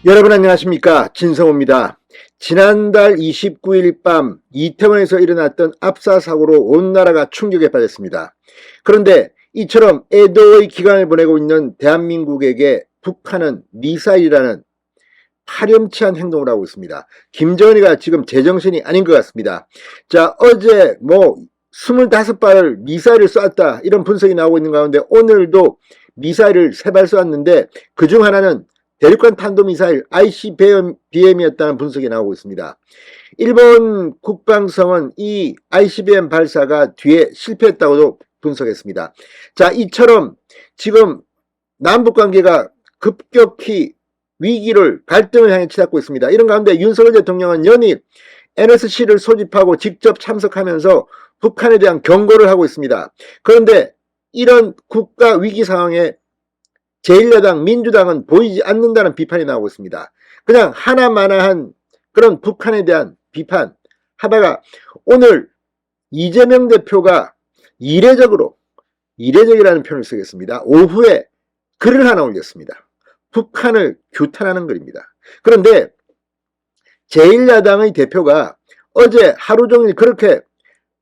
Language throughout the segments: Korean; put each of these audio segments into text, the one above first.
여러분 안녕하십니까, 진성호입니다. 지난달 29일 밤 이태원에서 일어났던 압사 사고로 온 나라가 충격에 빠졌습니다. 그런데 이처럼 애도의 기간을 보내고 있는 대한민국에게 북한은 미사일이라는 파렴치한 행동을 하고 있습니다. 김정은이가 지금 제정신이 아닌 것 같습니다. 자, 어제 25발을 미사일을 쐈다, 이런 분석이 나오고 있는 가운데 오늘도 미사일을 3발 쐈는데 그중 하나는 대륙간 탄도미사일 ICBM이었다는 분석이 나오고 있습니다. 일본 국방성은 이 ICBM 발사가 뒤에 실패했다고도 분석했습니다. 자, 이처럼 지금 남북관계가 급격히 갈등을 향해 치닫고 있습니다. 이런 가운데 윤석열 대통령은 연일 NSC를 소집하고 직접 참석하면서 북한에 대한 경고를 하고 있습니다. 그런데 이런 국가 위기 상황에 제1야당 민주당은 보이지 않는다는 비판이 나오고 있습니다. 그냥 하나마나한 그런 북한에 대한 비판 하다가 오늘 이재명 대표가 이례적이라는 표현을 쓰겠습니다. 오후에 글을 하나 올렸습니다. 북한을 규탄하는 글입니다. 그런데 제1야당의 대표가 어제 하루 종일 그렇게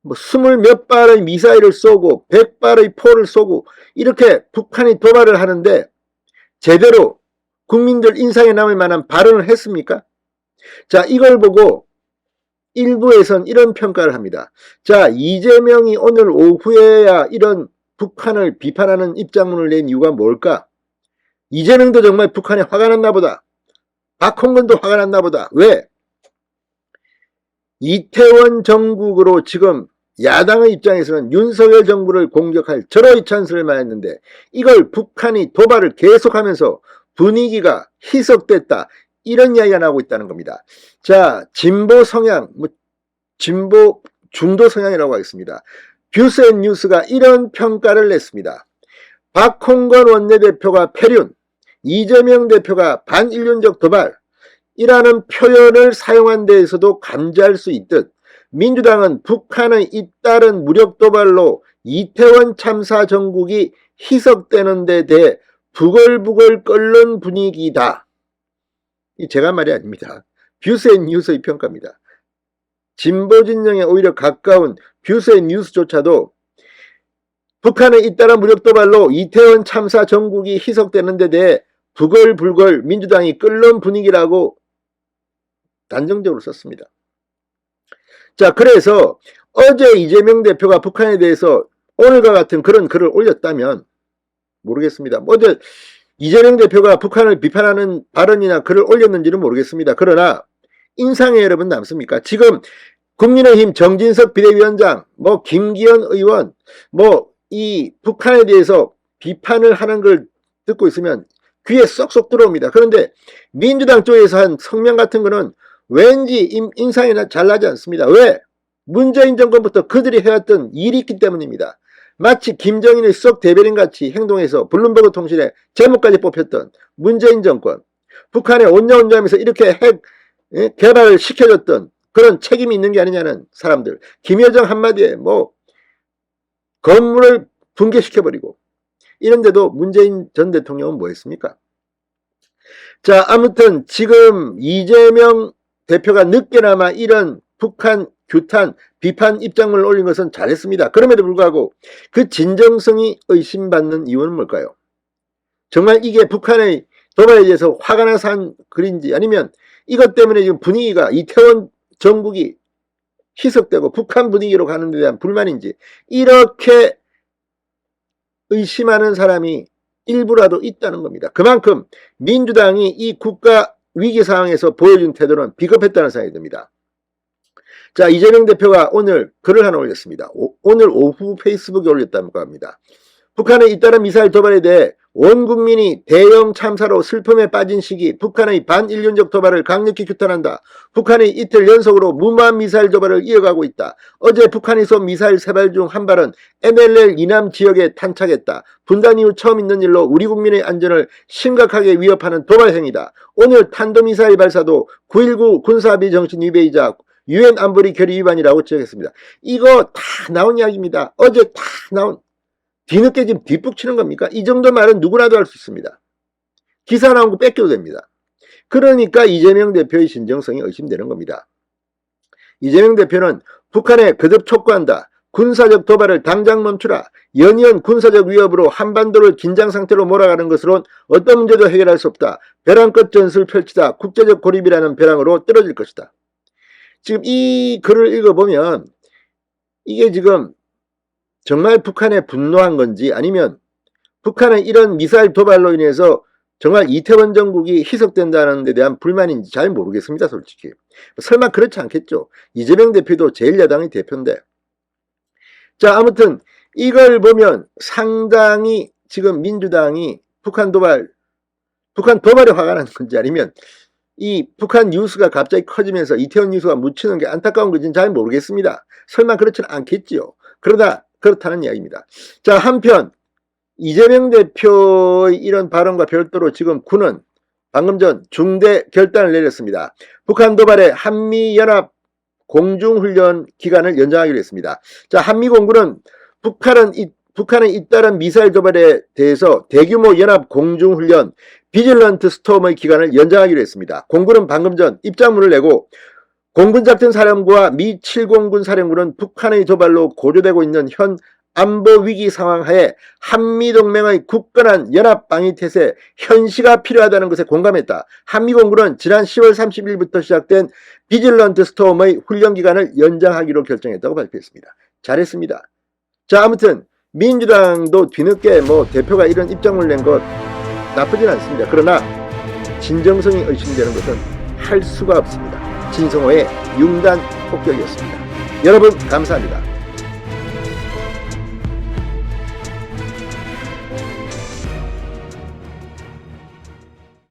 20몇 발의 미사일을 쏘고 100발의 포를 쏘고 이렇게 북한이 도발을 하는데 제대로 국민들 인상에 남을 만한 발언을 했습니까? 자, 이걸 보고 일부에선 이런 평가를 합니다. 자, 이재명이 오늘 오후에야 이런 북한을 비판하는 입장문을 낸 이유가 뭘까? 이재명도 정말 북한에 화가 났나 보다. 박홍근도 화가 났나 보다. 왜? 이태원 정국으로 지금 야당의 입장에서는 윤석열 정부를 공격할 절호의 찬스를 맞았는데 이걸 북한이 도발을 계속하면서 분위기가 희석됐다, 이런 이야기가 나오고 있다는 겁니다. 자, 진보 성향, 진보 중도 성향이라고 하겠습니다. 뷰스앤뉴스가 이런 평가를 냈습니다. 박홍건 원내대표가 패륜, 이재명 대표가 반인륜적 도발이라는 표현을 사용한 데에서도 감지할 수 있듯 민주당은 북한의 잇따른 무력 도발로 이태원 참사 정국이 희석되는 데 대해 부글부글 끓는 분위기다. 이 제가 말이 아닙니다. 뷰스앤뉴스의 평가입니다. 진보 진영에 오히려 가까운 뷰스앤뉴스조차도 북한의 잇따른 무력 도발로 이태원 참사 정국이 희석되는 데 대해 부글부글 민주당이 끓는 분위기라고 단정적으로 썼습니다. 자, 그래서 어제 이재명 대표가 북한에 대해서 오늘과 같은 그런 글을 올렸다면 모르겠습니다. 어제 이재명 대표가 북한을 비판하는 발언이나 글을 올렸는지는 모르겠습니다. 그러나 인상에 여러분 남습니까? 지금 국민의힘 정진석 비대위원장, 김기현 의원, 이 북한에 대해서 비판을 하는 걸 듣고 있으면 귀에 쏙쏙 들어옵니다. 그런데 민주당 쪽에서 한 성명 같은 거는 왠지 인상이 잘 나지 않습니다. 왜? 문재인 정권부터 그들이 해왔던 일이 있기 때문입니다. 마치 김정인의 썩 대변인같이 행동해서 블룸버그 통신에 제목까지 뽑혔던 문재인 정권, 북한에 온냐온냐하면서 이렇게 핵 개발을 시켜줬던 그런 책임이 있는 게 아니냐는 사람들, 김여정 한마디에 건물을 붕괴시켜버리고, 이런데도 문재인 전 대통령은 뭐 했습니까? 자, 아무튼 지금 이재명 대표가 늦게나마 이런 북한 규탄, 비판 입장문을 올린 것은 잘했습니다. 그럼에도 불구하고 그 진정성이 의심받는 이유는 뭘까요? 정말 이게 북한의 도발에 대해서 화가 나서 한 글인지, 아니면 이것 때문에 지금 분위기가 이태원 정국이 희석되고 북한 분위기로 가는 데 대한 불만인지, 이렇게 의심하는 사람이 일부라도 있다는 겁니다. 그만큼 민주당이 이 국가 위기 상황에서 보여준 태도는 비겁했다는 생각이 듭니다. 자, 이재명 대표가 오늘 글을 하나 올렸습니다. 오늘 오후 페이스북에 올렸다고 합니다. 북한의 잇따른 미사일 도발에 대해 온 국민이 대형 참사로 슬픔에 빠진 시기 북한의 반인륜적 도발을 강력히 규탄한다. 북한이 이틀 연속으로 무모한 미사일 도발을 이어가고 있다. 어제 북한이 쏜 미사일 3발 중 1발은 NLL 이남 지역에 탄착했다. 분단 이후 처음 있는 일로 우리 국민의 안전을 심각하게 위협하는 도발 행위다. 오늘 탄도미사일 발사도 9.19 군사합의 정신 위배이자 UN 안보리 결의 위반이라고 지적했습니다. 이거 다 나온 이야기입니다. 어제 다 나온, 뒤늦게 지금 뒷북치는 겁니까? 이 정도 말은 누구나도 할 수 있습니다. 기사 나온 거 뺏겨도 됩니다. 그러니까 이재명 대표의 진정성이 의심되는 겁니다. 이재명 대표는 북한에 거듭 촉구한다. 군사적 도발을 당장 멈추라. 연이은 군사적 위협으로 한반도를 긴장 상태로 몰아가는 것으론 어떤 문제도 해결할 수 없다. 벼랑끝 전술을 펼치다 국제적 고립이라는 벼랑으로 떨어질 것이다. 지금 이 글을 읽어보면 이게 지금 정말 북한에 분노한 건지 아니면 북한의 이런 미사일 도발로 인해서 정말 이태원 정국이 희석된다는 데 대한 불만인지 잘 모르겠습니다. 솔직히. 설마 그렇지 않겠죠. 이재명 대표도 제1야당의 대표인데. 자, 아무튼 이걸 보면 상당히 지금 민주당이 북한 도발에 화가 난 건지 아니면 이 북한 뉴스가 갑자기 커지면서 이태원 뉴스가 묻히는 게 안타까운 건지는 잘 모르겠습니다. 설마 그렇지는 않겠지요. 그러다 그렇다는 이야기입니다. 자, 한편 이재명 대표의 이런 발언과 별도로 지금 군은 방금 전 중대 결단을 내렸습니다. 북한 도발에 한미연합 공중훈련 기간을 연장하기로 했습니다. 자, 한미공군은 북한의 잇따른 미사일 도발에 대해서 대규모 연합 공중훈련 비질런트 스톰의 기간을 연장하기로 했습니다. 공군은 방금 전 입장문을 내고 공군작전사령부와 미 7공군 사령부는 북한의 도발로 고조되고 있는 현 안보 위기 상황 하에 한미동맹의 굳건한 연합방위태세 현시가 필요하다는 것에 공감했다. 한미공군은 지난 10월 30일부터 시작된 비질런트 스톰의 훈련기간을 연장하기로 결정했다고 발표했습니다. 잘했습니다. 자, 아무튼 민주당도 뒤늦게 대표가 이런 입장을 낸 것 나쁘진 않습니다. 그러나 진정성이 의심되는 것은 할 수가 없습니다. 진성호의 융단 폭격이었습니다. 여러분 감사합니다.